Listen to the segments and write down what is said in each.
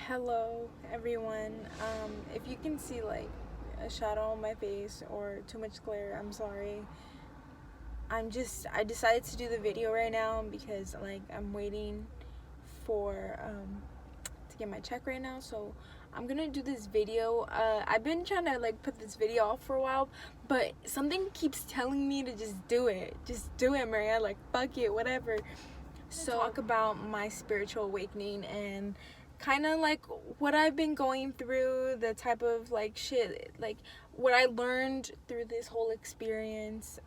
Hello, everyone. If you can see like a shadow on my face or too much glare, I'm sorry. I decided to do the video right now because like I'm waiting for to get my check right now. So I'm gonna do this video. I've been trying to like put this video off for a while, but something keeps telling me to just do it. Just do it, Maria. Like fuck it, whatever. So talk about my spiritual awakening and kind of like what I've been going through, the type of like shit, like what I learned through this whole experience.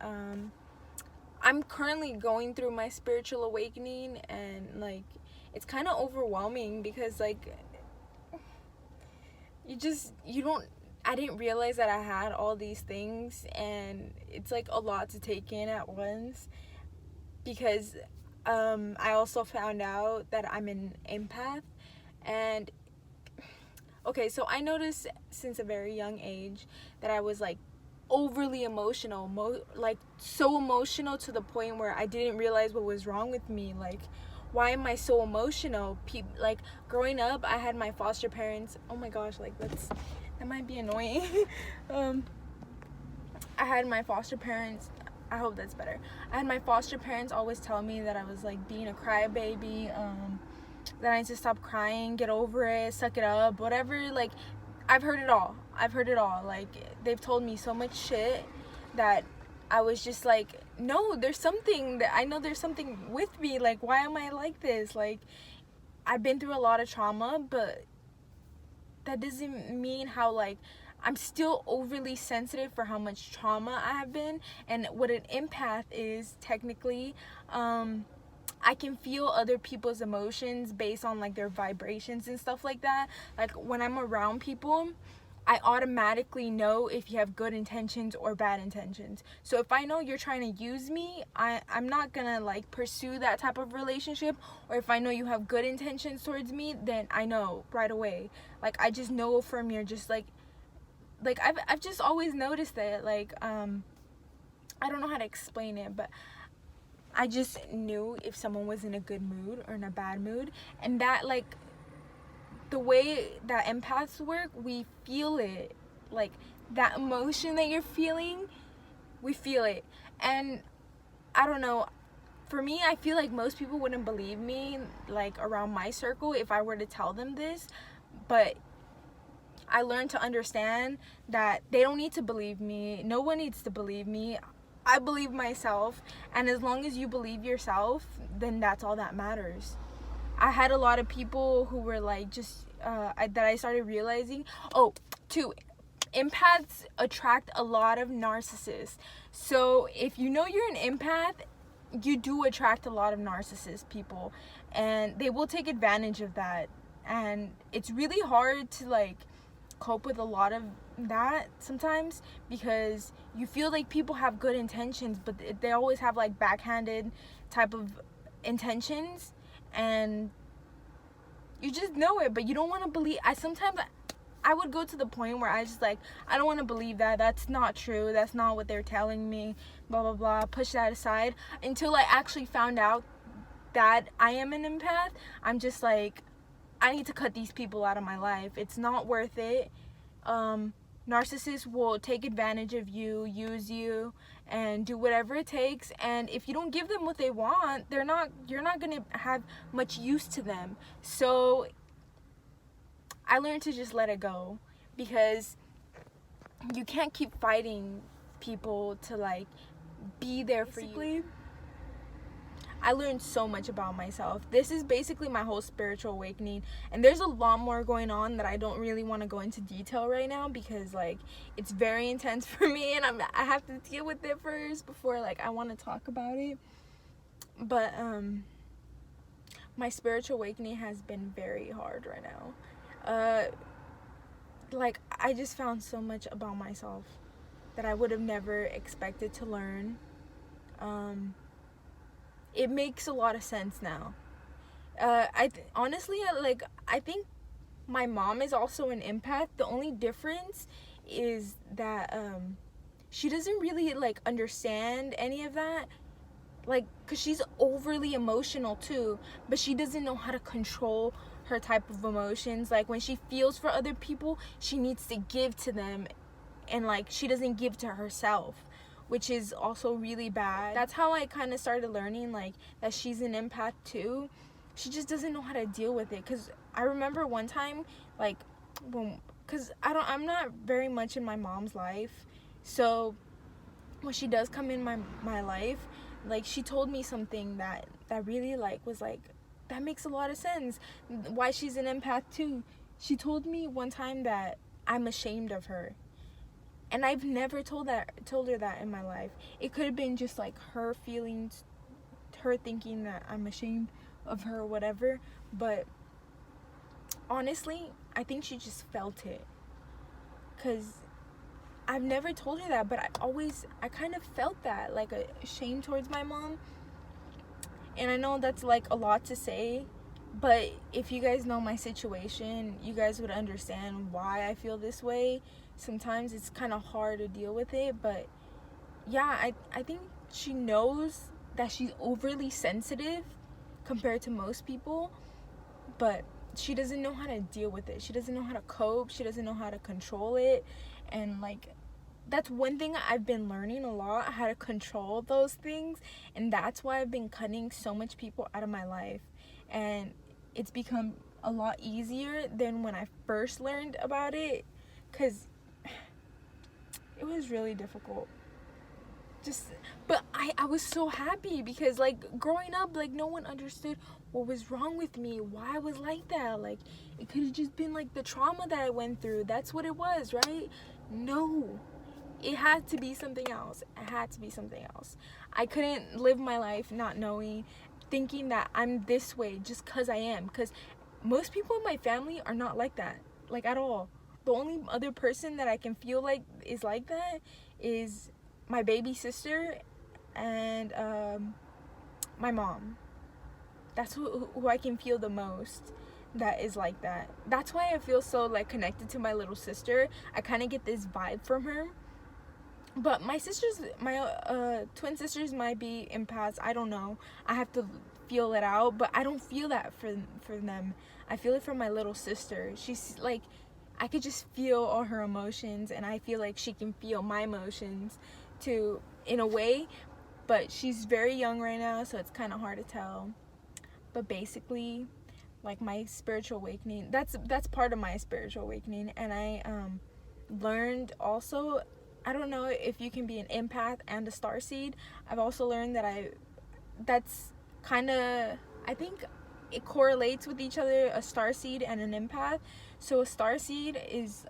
I'm currently going through my spiritual awakening, and like it's kind of overwhelming because like you don't I didn't realize that I had all these things, and it's like a lot to take in at once because I also found out that I'm an empath. And okay, so I noticed since a very young age that I was like overly emotional, like so emotional to the point where I didn't realize what was wrong with me. Like, why am I so emotional? Like growing up, I had my foster parents. Oh my gosh, like that might be annoying. I had my foster parents. I hope that's better. I had my foster parents always tell me that I was like being a crybaby. That I need to stop crying, get over it, suck it up, whatever. Like, I've heard it all. Like, they've told me so much shit that I was just like, no, there's something that I know there's something with me. Like, why am I like this? Like, I've been through a lot of trauma, but that doesn't mean how, like, I'm still overly sensitive for how much trauma I have been. And what an empath is, technically, I can feel other people's emotions based on like their vibrations and stuff like that. Like when I'm around people, I automatically know if you have good intentions or bad intentions. So if I know you're trying to use me, I'm not gonna like pursue that type of relationship. Or if I know you have good intentions towards me, then I know right away. Like I just know from your just like I've just always noticed that I don't know how to explain it, but I just knew if someone was in a good mood or in a bad mood. And that, like, the way that empaths work, we feel it. Like, that emotion that you're feeling, we feel it. And I don't know, for me, I feel like most people wouldn't believe me, like, around my circle if I were to tell them this. But I learned to understand that they don't need to believe me. No one needs to believe me. I believe myself, and as long as you believe yourself, then that's all that matters. I had a lot of people who were like that I started realizing. Oh, too, empaths attract a lot of narcissists. So if you know you're an empath, you do attract a lot of narcissist people, and they will take advantage of that. And it's really hard to like cope with a lot of that sometimes because you feel like people have good intentions, but they always have like backhanded type of intentions, and you just know it, but you don't want to believe. I would go to the point where I just like, I don't want to believe that. That's not true. That's not what they're telling me. Blah blah blah. Push that aside until I actually found out that I am an empath. I'm just like, I need to cut these people out of my life. It's not worth it. Narcissists will take advantage of you, use you, and do whatever it takes. And if you don't give them what they want, you're not gonna have much use to them. So I learned to just let it go, because you can't keep fighting people to like be there for you. I learned so much about myself. This is basically my whole spiritual awakening, and there's a lot more going on that I don't really want to go into detail right now because like it's very intense for me, and I have to deal with it first before like I want to talk about it. But my spiritual awakening has been very hard right now. Like I just found so much about myself that I would have never expected to learn. It makes a lot of sense now. Honestly, I think my mom is also an empath. The only difference is that she doesn't really like understand any of that, like, because she's overly emotional too, but she doesn't know how to control her type of emotions. Like when she feels for other people, she needs to give to them, and like she doesn't give to herself, which is also really bad. That's how I kind of started learning like that she's an empath too. She just doesn't know how to deal with it. Cause I remember one time, like, cause I'm not very much in my mom's life, so when she does come in my life, like she told me something that really like was like, that makes a lot of sense. Why she's an empath too. She told me one time that I'm ashamed of her. And I've never told her that in my life. It could have been just like her feelings, her thinking that I'm ashamed of her or whatever, but honestly, I think she just felt it. Cause I've never told her that, but I kind of felt that, like a shame towards my mom. And I know that's like a lot to say, but if you guys know my situation, you guys would understand why I feel this way. Sometimes it's kind of hard to deal with it, but yeah, I think she knows that she's overly sensitive compared to most people, but she doesn't know how to deal with it. She doesn't know how to cope. She doesn't know how to control it. And like, that's one thing I've been learning a lot, how to control those things. And that's why I've been cutting so much people out of my life. And it's become a lot easier than when I first learned about it, because it was really difficult. But I was so happy because like growing up, like no one understood what was wrong with me, why I was like that. Like it could have just been like the trauma that I went through. That's what it was, right? No, it had to be something else. It had to be something else. I couldn't live my life not knowing, thinking that I'm this way just because I am. Because most people in my family are not like that, like at all. The only other person that I can feel like is like that is my baby sister and my mom. That's who I can feel the most that is like that. That's why I feel so like connected to my little sister. I kind of get this vibe from her. But my twin sisters might be empaths. I don't know. I have to feel it out, but I don't feel that for them. I feel it from my little sister. She's like, I could just feel all her emotions, and I feel like she can feel my emotions too, in a way. But she's very young right now, so it's kind of hard to tell. But basically, like my spiritual awakening, that's part of my spiritual awakening. And I learned also, I don't know if you can be an empath and a starseed. I've also learned that that's kind of, I think it correlates with each other, a starseed and an empath. So a starseed is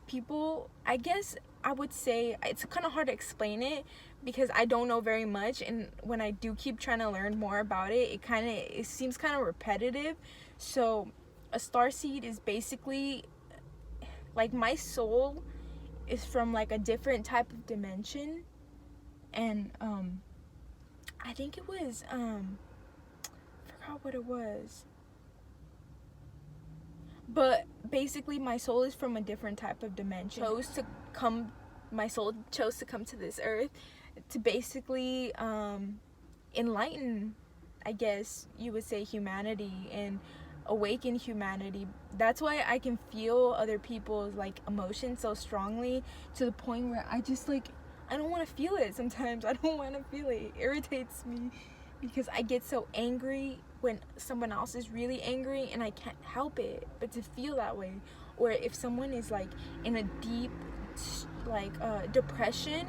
people, I guess I would say, it's kind of hard to explain it because I don't know very much, and when I do keep trying to learn more about it, it seems kind of repetitive. So a starseed is basically like my soul is from like a different type of dimension, and I think it was forgot what it was, but basically my soul is from a different type of dimension. My soul chose to come to this earth to basically enlighten, I guess you would say, humanity and awaken humanity. That's why I can feel other people's like emotions so strongly, to the point where I just like, I don't want to feel it sometimes. I don't want to feel it. It irritates me because I get so angry when someone else is really angry, and I can't help it but to feel that way. Or if someone is like in a deep like depression,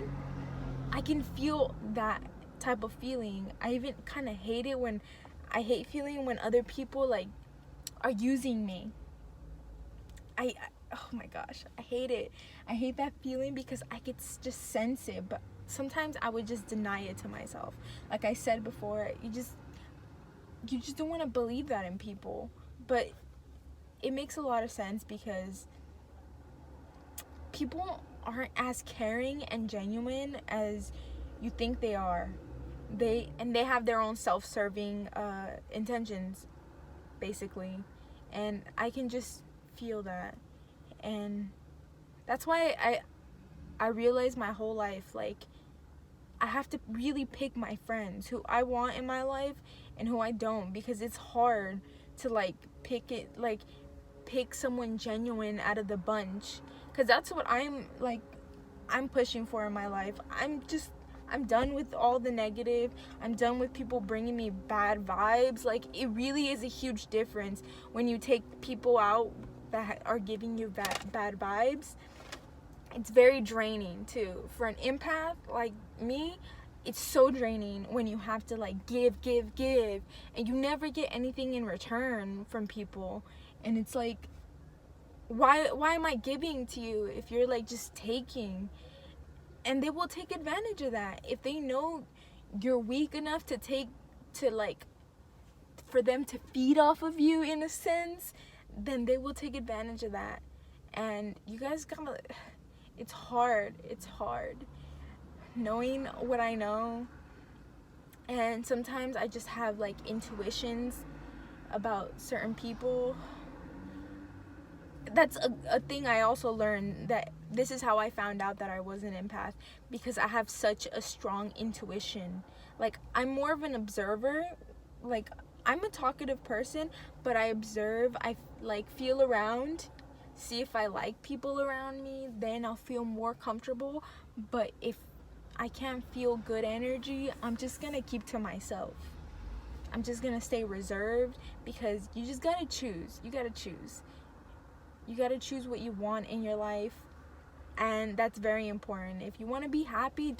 I can feel that type of feeling. I even kind of hate feeling when other people like are using me. Oh my gosh, I hate it. I hate that feeling because I could just sense it, but sometimes I would just deny it to myself. Like I said before, you just don't want to believe that in people, but it makes a lot of sense because people aren't as caring and genuine as you think they are. They have their own self-serving intentions, basically, and I can just feel that. And that's why I realized my whole life, like, I have to really pick my friends, who I want in my life and who I don't, because it's hard to like pick someone genuine out of the bunch, because that's what I'm pushing for in my life. I'm done with all the negative. I'm done with people bringing me bad vibes. Like, it really is a huge difference when you take people out that are giving you bad vibes. It's very draining too. For an empath like me, it's so draining when you have to like give, and you never get anything in return from people. And it's like, why am I giving to you if you're like just taking? And they will take advantage of that. If they know you're weak enough for them to feed off of you in a sense, then they will take advantage of that. And you guys gotta, it's hard knowing what I know. And sometimes I just have like intuitions about certain people. That's a thing I also learned, that this is how I found out that I was an empath, because I have such a strong intuition. Like, I'm more of an observer. Like, I'm a talkative person, but I observe. I like feel around, see if I like people around me, then I'll feel more comfortable. But if I can't feel good energy, I'm just gonna keep to myself. I'm just gonna stay reserved, because you just gotta choose. You gotta choose what you want in your life, and that's very important. If you want to be happy,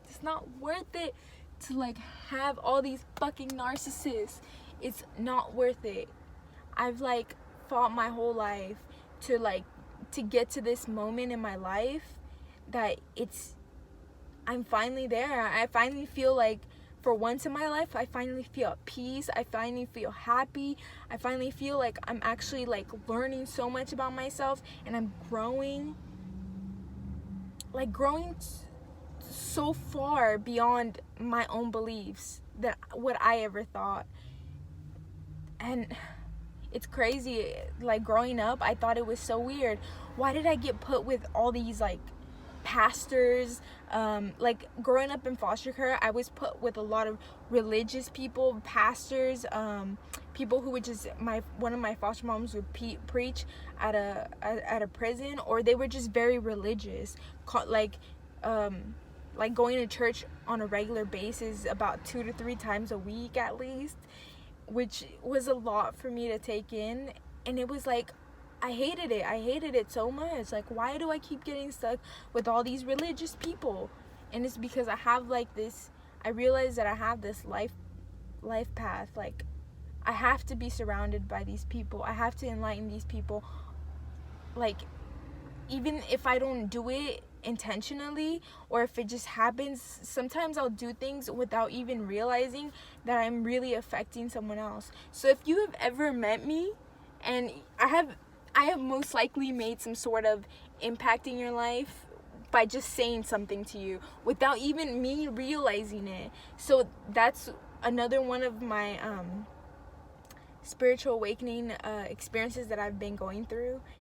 it's not worth it to like have all these fucking narcissists. It's not worth it. I've like fought my whole life to get to this moment in my life that I'm finally there. I finally feel like, for once in my life, I finally feel at peace. I finally feel happy. I finally feel like I'm actually like learning so much about myself, and I'm growing so far beyond my own beliefs that what I ever thought. And it's crazy. Like, growing up, I thought it was so weird. Why did I get put with all these like pastors? Like, growing up in foster care, I was put with a lot of religious people, pastors, people who would just, one of my foster moms would preach at a prison, or they were just very religious, like going to church on a regular basis about 2 to 3 times a week at least, which was a lot for me to take in. And it was like, I hated it so much. Like, why do I keep getting stuck with all these religious people? And it's because I realized that I have this life path. Like, I have to be surrounded by these people. I have to enlighten these people. Like, even if I don't do it intentionally, or if it just happens, sometimes I'll do things without even realizing that I'm really affecting someone else. So if you have ever met me, and I have most likely made some sort of impact in your life by just saying something to you without even me realizing it. So that's another one of my spiritual awakening experiences that I've been going through.